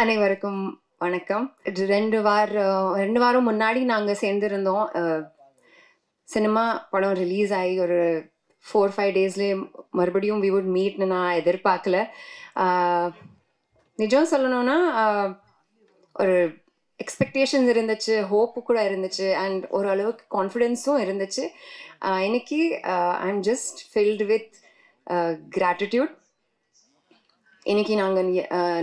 அனைவருக்கும் வணக்கம். இது 2 வாரம் முன்னாடி நாங்க சேர்ந்திருந்தோம். சினிமா படம் ரிலீஸ் ஆகி ஒரு 4-5 டேஸ்லேயே மறுபடியும் வி வுட் மீட்னு நான் எதிர்பார்க்கல. நிஜம் சொல்லணும்னா ஒரு எக்ஸ்பெக்டேஷன்ஸ் இருந்துச்சு, ஹோப்பு கூட இருந்துச்சு, அண்ட் ஓரளவுக்கு கான்ஃபிடென்ஸும் இருந்துச்சு. இன்னைக்கு I am just filled with gratitude. இன்னைக்கு நாங்கள்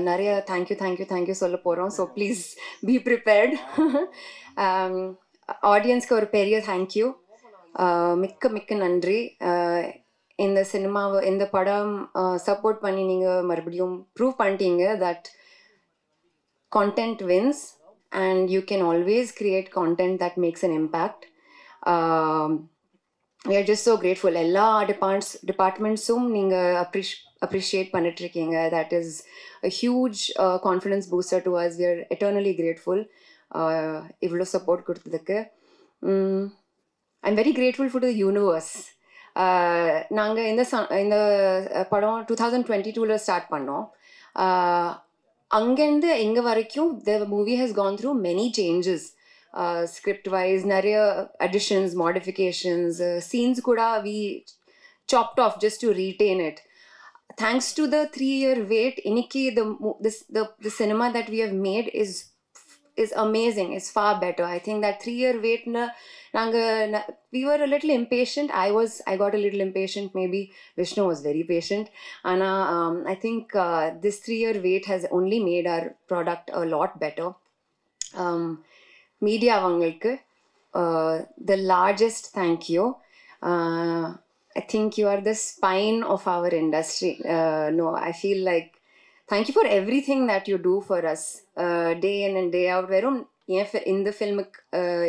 நிறைய தேங்க்யூ சொல்ல போகிறோம். So please be prepared. ஆடியன்ஸ்க்கு ஒரு பெரிய தேங்க்யூ, மிக்க நன்றி. இந்த படம் சப்போர்ட் பண்ணி நீங்கள் மறுபடியும் ப்ரூவ் பண்ணிட்டீங்க that content wins and you can always create content that makes an impact. We are just so grateful. எல்லா டிபார்ட்மெண்ட்ஸும் நீங்கள் appreciate பண்ணிட்டு இருக்கீங்க. That is a huge confidence booster to us. We are eternally grateful. இவ்வளோ support கொடுத்ததுக்கு. I'm very grateful for the universe. நாங்கள் இந்த படம் 2022 start பண்ணோம். அங்கேருந்து எங்கே வரைக்கும் the movie has gone through many changes. Script wise நிறைய additions, modifications, scenes கூட we chopped off just to retain it. Thanks to the 3-year wait, இன்னைக்கு the cinema that we have made is amazing, is far better. I think that 3-year wait we were a little impatient. I got a little impatient. Maybe Vishnu was very patient. And I think this 3-year wait has only made our product a lot better. Media avangalukku the largest thank you. I think you are the spine of our industry. No, I feel like thank you for everything that you do for us, day in and day out. Verum in the film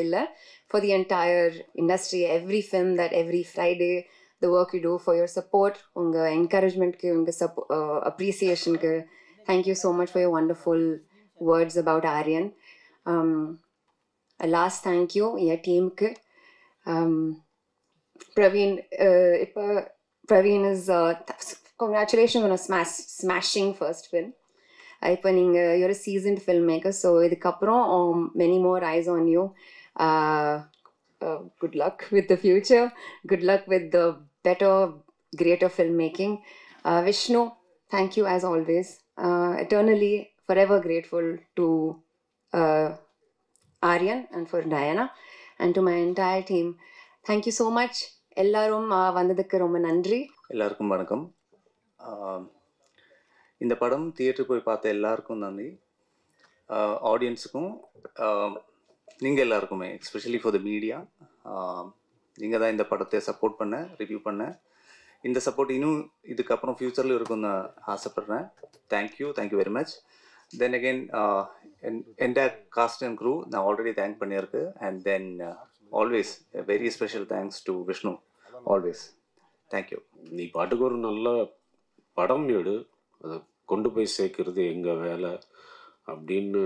illa, for the entire industry, every film, that every Friday, the work you do, for your support, unga encouragement ku, unga appreciation ku. Thank you so much for your wonderful words about Aryan. A last thank you your team ku. Praveen is congratulations on a smashing first film. இப்போ நீங்கள் you're a seasoned filmmaker, so இதுக்கப்புறம் many more eyes on you. Good luck with the future. Good luck with the better, greater filmmaking. Vishnu, thank you as always. Eternally, forever grateful to Aryan and for Diana and to my entire team. Thank you so much. எல்லாரும் வந்ததுக்கு ரொம்ப நன்றி. எல்லாருக்கும் வணக்கம். இந்த படம் theatre போய் பார்த்த எல்லாருக்கும் நன்றி. ஆடியன்ஸுக்கும் நீங்கள் எல்லாருக்குமே, எஸ்பெஷலி ஃபார் த மீடியா, நீங்கள் தான் இந்த படத்தை சப்போர்ட் பண்ண, ரிவ்யூ பண்ண. இந்த சப்போர்ட் இன்னும் இதுக்கப்புறம் ஃப்யூச்சரில் இருக்கும்னு ஆசைப்பட்றேன். Thank you very much. Then again entire cast and crew நான் ஆல்ரெடி தேங்க் பண்ணியிருக்கு. And then always very special thanks to Vishnu. Always thank you. நீ பாட்டுக்கு ஒரு நல்ல படம் எடு, அதை கொண்டு போய் சேர்க்கறது எங்கள் வேலை அப்படின்னு.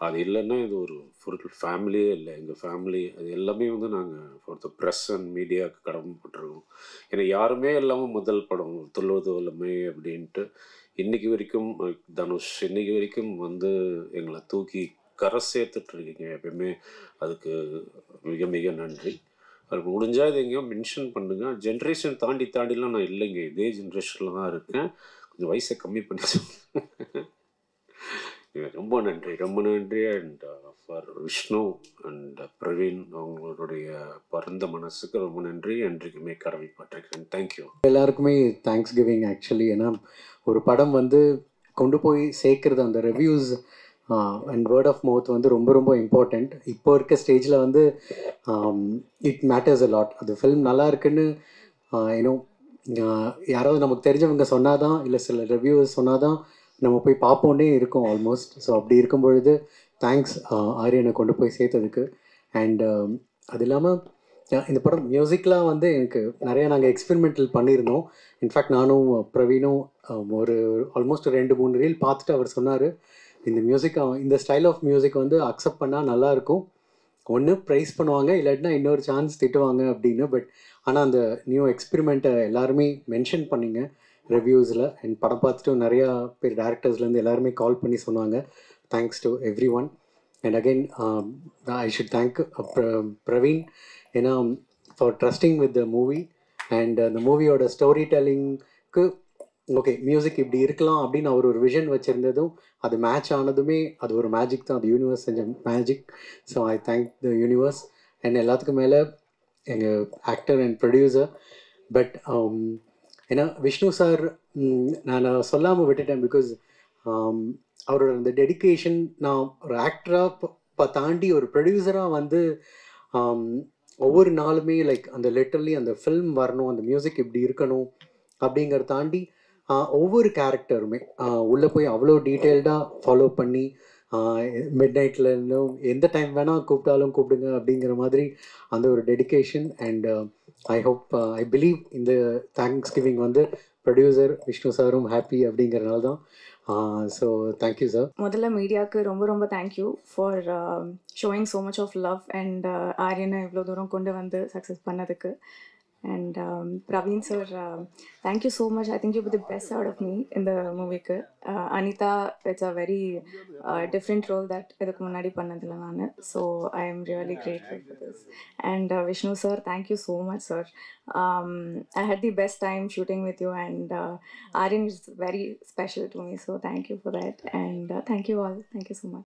அது இல்லைன்னா இது ஒரு ஃபுல் ஃபேமிலியே இல்லை. எங்கள் ஃபேமிலி அது எல்லாமே நாங்கள் ஃபார் த ப்ரெஸ் அண்ட் மீடியாவுக்கு கடமைப்பட்டிருக்கோம். ஏன்னா யாருமே இல்லாமல் முதல் படம் துள்ளுவதுமே அப்படின்ட்டு இன்றைக்கி வரைக்கும் தனுஷ் இன்றைக்கி வரைக்கும் எங்களை தூக்கி கரை சேர்த்துட்ருக்கீங்க. எப்பயுமே அதுக்கு மிக மிக நன்றி. அது முடிஞ்சால் இது எங்கேயோ மென்ஷன் பண்ணுங்க. ஜென்ரேஷன் தாண்டிலாம் நான் இல்லைங்க, இதே ஜென்ரேஷனில் தான் இருக்கேன். கொஞ்சம் வயசை கம்மி பண்ணி ரொம்ப நன்றி. And for Vishnu and Praveen, அவங்களுடைய பரந்த மனசுக்கு ரொம்ப நன்றி. என்றைக்குமே கடமைப்பட்டிருக்கேன். தேங்க்யூ. எல்லாருக்குமே தேங்க்ஸ் கிவிங் ஆக்சுவலி. ஏன்னா ஒரு படம் கொண்டு போய் சேர்க்குறது, அந்த reviews and word of mouth ரொம்ப ரொம்ப இம்பார்ட்டண்ட். இப்போ இருக்க ஸ்டேஜில் இட் மேட்டர்ஸ் அ லாட். அது ஃபில்ம் நல்லா இருக்குன்னு யாராவது நமக்கு தெரிஞ்சவங்க சொன்னால் தான், இல்லை சில ரிவ்யூஸ் சொன்னால் தான் நம்ம போய் பார்ப்போன்னே இருக்கும் ஆல்மோஸ்ட். ஸோ அப்படி இருக்கும் பொழுது தேங்க்ஸ் ஆரியனை கொண்டு போய் சேர்த்ததுக்கு. அண்ட் அது இல்லாமல் இந்த படம் மியூசிக்லாம் எனக்கு நிறையா நாங்கள் எக்ஸ்பெரிமெண்டல் பண்ணியிருந்தோம். இன்ஃபேக்ட் நானும் பிரவீனும் ஒரு ஆல்மோஸ்ட் 2-3 ரீல் பார்த்துட்டு அவர் சொன்னார், இந்த மியூசிக் இந்த ஸ்டைல் ஆஃப் மியூசிக் அக்செப்ட் பண்ணால் நல்லாயிருக்கும், ஒன்று ப்ரைஸ் பண்ணுவாங்க, இல்லாட்டினா இன்னொரு சான்ஸ் திட்டுவாங்க அப்படின்னு. பட் ஆனால் அந்த நியூ எக்ஸ்பெரிமெண்ட்டை எல்லாருமே மென்ஷன் பண்ணிங்க. ரிவ்யூஸில். அண்ட் படம் பார்த்துட்டு நிறையா பேர் டேரக்டர்ஸ்லேருந்து எல்லாருமே கால் பண்ணி சொன்னாங்க. Thanks to everyone. And again I should thank Praveen, ஏன்னா for trusting with the movie. And அந்த மூவியோட ஸ்டோரி டெல்லிங்க்கு ஓகே மியூசிக் இப்படி இருக்கலாம் அப்படின்னு அவர் ஒரு விஷன் வச்சுருந்ததும் அது மேட்ச் ஆனதுமே அது ஒரு மேஜிக் தான். அது யூனிவர்ஸ் செஞ்ச magic. So I thank the universe. And எல்லாத்துக்கும் மேலே எங்கள் ஆக்டர் அண்ட் ப்ரொடியூசர். பட் ஏன்னா விஷ்ணு சார் நான் சொல்லாமல் விட்டுட்டேன். பிகாஸ் அவரோட அந்த டெடிக்கேஷன், நான் ஒரு ஆக்டராக தாண்டி ஒரு ப்ரொடியூசராக வந்து ஒவ்வொரு நாளுமே லைக் அந்த லிட்டர்லி அந்த ஃபில்ம் வரணும், அந்த மியூசிக் இப்படி இருக்கணும் அப்படிங்கிறத தாண்டி ஒவ்வொரு கேரக்டருமே உள்ளே போய் அவ்வளோ டீட்டெயில்டாக ஃபாலோ பண்ணி மிட் நைட்டில் இருந்தும் எந்த டைம் வேணால் கூப்பிட்டாலும் கூப்பிடுங்க அப்படிங்கிற மாதிரி அந்த ஒரு dedication. And I hope I believe இந்த தேங்க்ஸ் கிவிங் வந்து ப்ரொடியூசர் விஷ்ணு சாரும் ஹாப்பி அப்படிங்கிறனால தான். So thank you sir. முதல்ல மீடியாவுக்கு ரொம்ப ரொம்ப thank you for showing so much of love and ஆரியனை இவ்வளோ தூரம் கொண்டு வந்து சக்ஸஸ் பண்ணதுக்கு. And Praveen sir, thank you so much. I think you were the best out of me in the movie. Anita, it's a very different role that idukku munadi pannadilla nanu. So I am really grateful for this. And Vishnu sir, thank you so much sir. I had the best time shooting with you, and Aryan is very special to me. So thank you for that. And thank you all. Thank you so much.